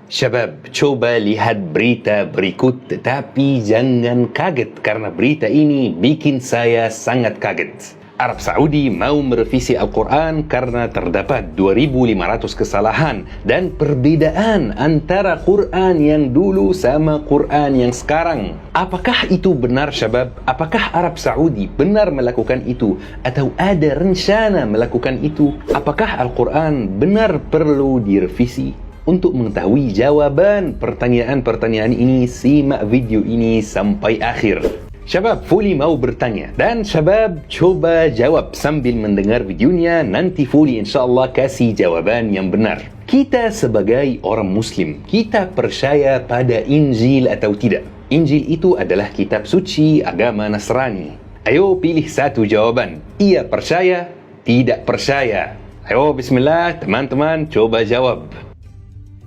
Syabab, coba lihat berita berikut tetapi jangan kaget karena berita ini bikin saya sangat kaget. Arab Saudi mau merevisi Al-Quran karena terdapat 2.500 kesalahan dan perbedaan antara Quran yang dulu sama Quran yang sekarang. Apakah itu benar, syabab? Apakah Arab Saudi benar melakukan itu atau ada rencana melakukan itu? Apakah Al-Quran benar perlu direvisi? Untuk mengetahui jawaban pertanyaan-pertanyaan ini, simak video ini sampai akhir. Syabab, Fuli mau bertanya dan syabab coba jawab sambil mendengar videonya. Nanti Fuli insyaAllah kasih jawaban yang benar. Kita sebagai orang Muslim, kita percaya pada Injil atau tidak? Injil itu adalah kitab suci agama Nasrani. Ayo pilih satu jawaban. Iya percaya, tidak percaya. Ayo bismillah teman-teman, coba jawab.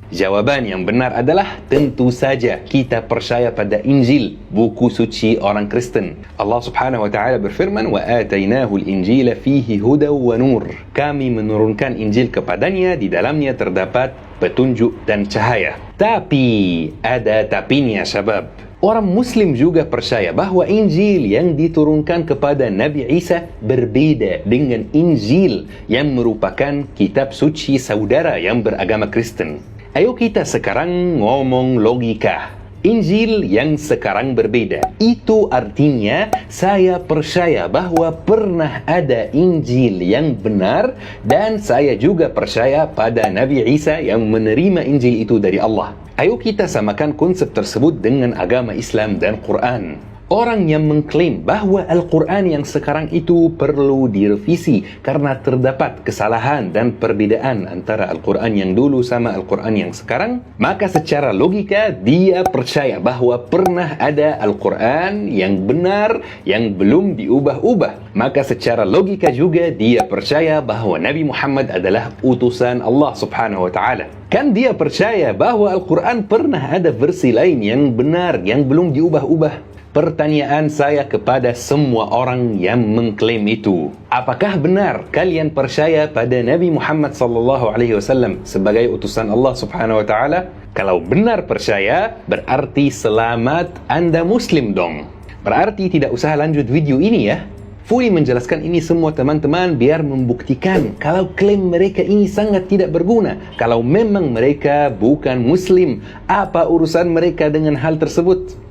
Jawaban yang benar adalah tentu saja kita percaya pada Injil, buku suci orang Kristen. Allah Subhanahu wa taala berfirman, "Wa atainahu al-injila fihi hudaw wa nur." Kami menurunkan Injil kepadanya, di dalamnya terdapat petunjuk dan cahaya. Tapi ada tapinya, syabab. Orang Muslim juga percaya bahawa Injil yang diturunkan kepada Nabi Isa berbeda dengan Injil yang merupakan kitab suci saudara yang beragama Kristen. Ayo kita sekarang ngomong logika. Injil yang sekarang berbeda. Itu artinya saya percaya bahawa pernah ada Injil yang benar dan saya juga percaya pada Nabi Isa yang menerima Injil itu dari Allah. Ayo kita samakan konsep tersebut dengan agama Islam dan Quran. Orang yang mengklaim bahawa Al-Quran yang sekarang itu perlu direvisi karena terdapat kesalahan dan perbedaan antara Al-Quran yang dulu sama Al-Quran yang sekarang, maka secara logika dia percaya bahawa pernah ada Al-Quran yang benar yang belum diubah-ubah. Maka secara logika juga dia percaya bahawa Nabi Muhammad adalah utusan Allah Subhanahu wa taala. Kan dia percaya bahawa Al-Quran pernah ada versi lain yang benar yang belum diubah-ubah. Pertanyaan saya kepada semua orang yang mengklaim itu, apakah benar kalian percaya pada Nabi Muhammad SAW sebagai utusan Allah Subhanahu wa taala? Kalau benar percaya, berarti selamat Anda Muslim dong. Berarti tidak usah lanjut video ini ya. Fuli menjelaskan ini semua teman-teman biar membuktikan kalau klaim mereka ini sangat tidak berguna. Kalau memang mereka bukan Muslim, apa urusan mereka dengan hal tersebut?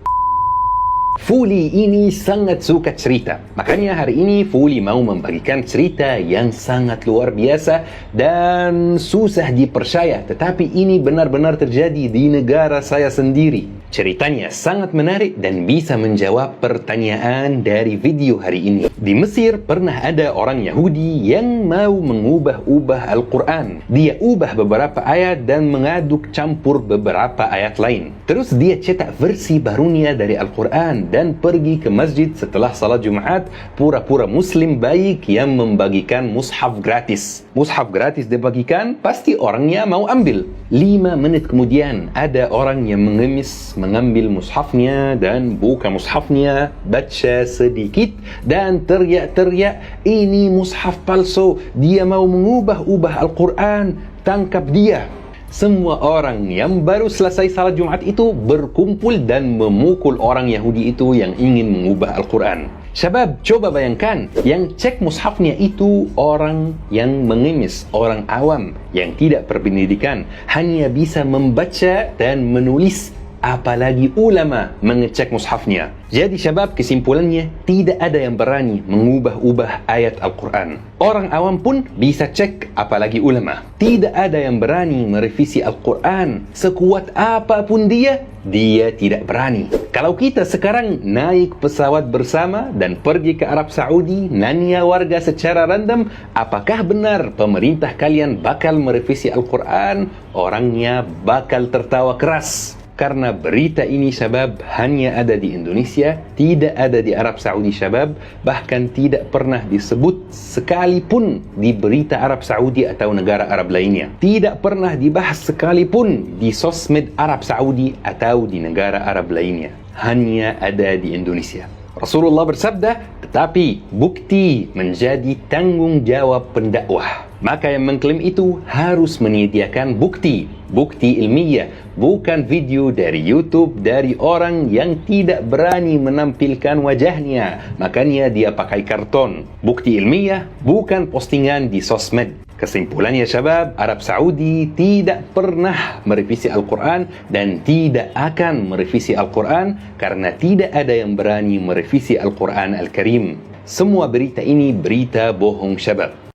Fuli ini sangat suka cerita. Makanya hari ini Fuli mau membagikan cerita yang sangat luar biasa dan susah dipercaya. Tetapi ini benar-benar terjadi di negara saya sendiri. Ceritanya sangat menarik dan bisa menjawab pertanyaan dari video hari ini. Di Mesir pernah ada orang Yahudi yang mau mengubah-ubah Al-Quran. Dia ubah beberapa ayat dan mengaduk campur beberapa ayat lain. Terus dia cetak versi barunya dari Al-Quran dan pergi ke masjid setelah salat Jumat, pura-pura Muslim baik yang membagikan mushaf gratis. Mushaf gratis dibagikan, pasti orangnya mau ambil. 5 menit kemudian ada orang yang mengambil mushafnya dan buka mushafnya, baca sedikit dan teriak-teriak, ini mushaf palsu, dia mau mengubah-ubah Al-Quran, tangkap dia. Semua orang yang baru selesai salat Jumat itu berkumpul dan memukul orang Yahudi itu yang ingin mengubah Al-Quran. Syabab, coba bayangkan, yang cek mushafnya itu orang yang mengemis, orang awam yang tidak berpendidikan, hanya bisa membaca dan menulis, apalagi ulama mengecek mushafnya. Jadi syabab, kesimpulannya tidak ada yang berani mengubah-ubah ayat Al-Quran. Orang awam pun bisa cek, apalagi ulama. Tidak ada yang berani merevisi Al-Quran. Sekuat apapun dia tidak berani. Kalau kita sekarang naik pesawat bersama dan pergi ke Arab Saudi, nanya warga secara random, apakah benar pemerintah kalian bakal merevisi Al-Quran? Orangnya bakal tertawa keras. Karena berita ini syabab hanya ada di Indonesia, tidak ada di Arab Saudi syabab, bahkan tidak pernah disebut sekalipun di berita Arab Saudi atau negara Arab lainnya. Tidak pernah dibahas sekalipun di sosmed Arab Saudi atau di negara Arab lainnya. Hanya ada di Indonesia. Rasulullah bersabda, tetapi bukti menjadi tanggung jawab pendakwah. Maka yang mengklaim itu harus menyediakan bukti ilmiah, bukan video dari YouTube dari orang yang tidak berani menampilkan wajahnya. Makanya dia pakai karton. Bukti ilmiah, bukan postingan di sosmed. Kesimpulannya syabab, Arab Saudi tidak pernah merevisi Al-Quran dan tidak akan merevisi Al-Quran karena tidak ada yang berani merevisi Al-Quran Al-Karim. Semua berita ini berita bohong syabab.